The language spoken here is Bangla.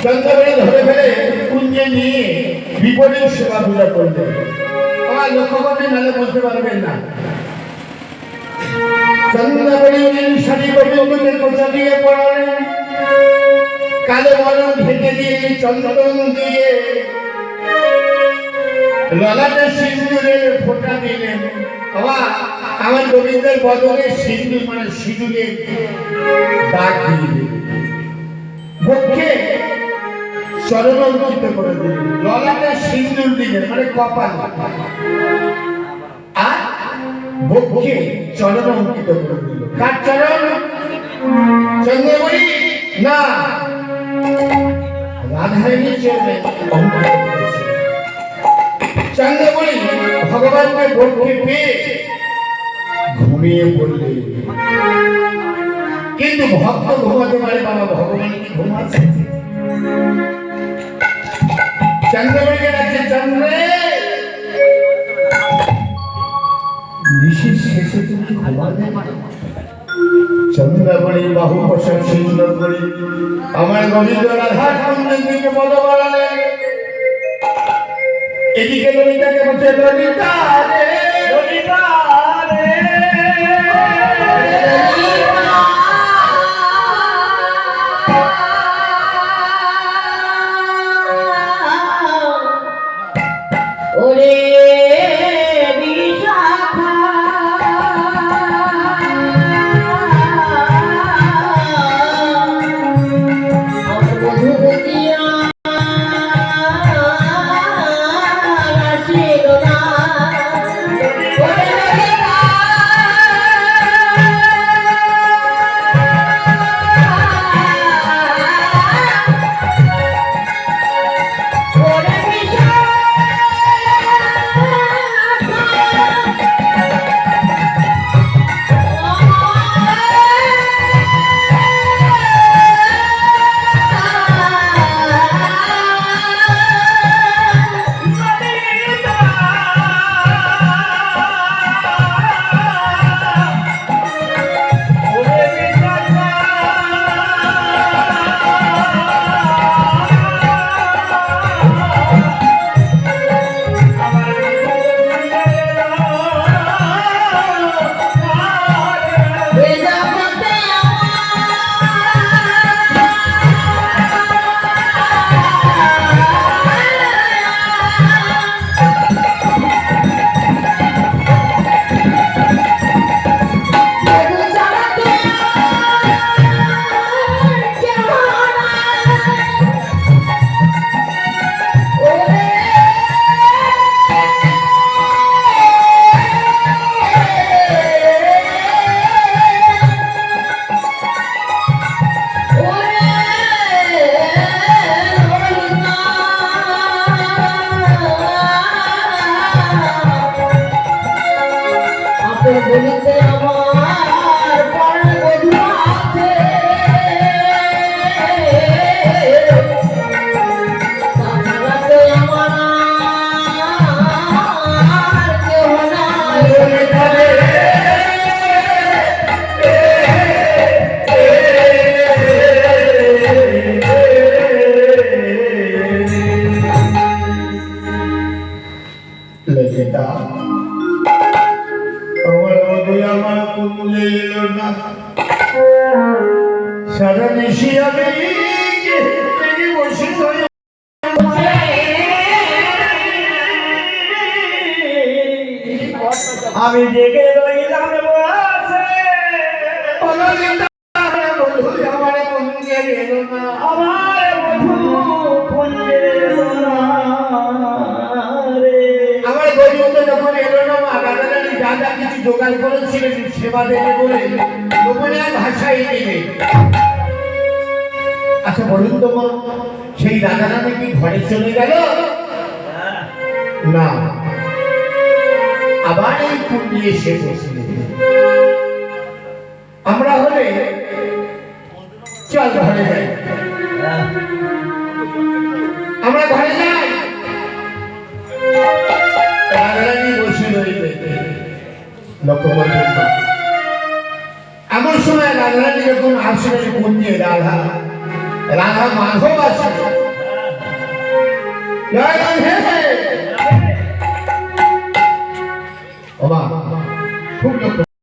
চন্দ্রবাড়ি ধরে ফেলে কুঞ্জে নিয়ে বিপরীত সেবা পূজা করলেন। আমার লক্ষ্য করবেন, নাহলে বলতে পারবেন না। চন্দ্রবাড়ি শাড়ি গোবিন্দকে কোচা দিয়ে পড়ালেন, কালো বরণ ঢেকে দিয়ে চন্দন দিয়ে ললাটে সিঁদুরের ফোঁটা দিলেন। আমার গোবিন্দের বদলে সিঁদুর মানে সিঁদুরের দাগ দিয়ে বক্ষে চরণ অঙ্কিত করে দিলেন, ললাটে সিঁদুর দিলেন মানে কপাল, আর বক্ষে চরণ অঙ্কিত করে দিল। কার চরণ? চন্দ্রমণি না, রাধারানী চরণে অঙ্কিত করেছে। চন্দ্রমণি ভগবানকে বক্ষে পেয়ে ঘুমিয়ে পড়লেন। কিন্তু ভক্ত ঘুমাতে পারে বাবা, ভগবান কি ঘুমাচ্ছে? চন্দ্রমণিকে ডাকছে, চন্দ্রে নিশির শেষে তুমি ঘুমাবে? চন্দ্রমণি বাহু প্রসাদ সুন্দর করে আমার গোবিন্দ রাধার কুঞ্জের দিকে পদ বাড়ালেন। এদিকে ললিতাকে বলছে, ললিতা রে, ললিতা রে, ওরে আমি জেগে রইলাম বসে, আমার কুঞ্জে এলো না, আমার বধূ কুঞ্জে এলো না রে। আমার গোবিন্দ যখন এলো না, মা রাধারানী যা যা কিছু জোগাড় করেছিলেন সেবা দেবে বলে গোপনে ভাষাই দিবে। আচ্ছা বলুন তো, সেই রাধারানী কি ঘরে চলে গেল? না, আবার এই কুঞ্জে এসে বসলেন। আমরা হলে চল ঘরে যাই, আমরা ঘরে যাই। রাধারানী বসে রইবে, লক্ষ্য করবেন না। এমন সময় রাধারানী যখন আসলেন কুঞ্জে, রাধা মাধব আসে। বাবা খুব দুঃখ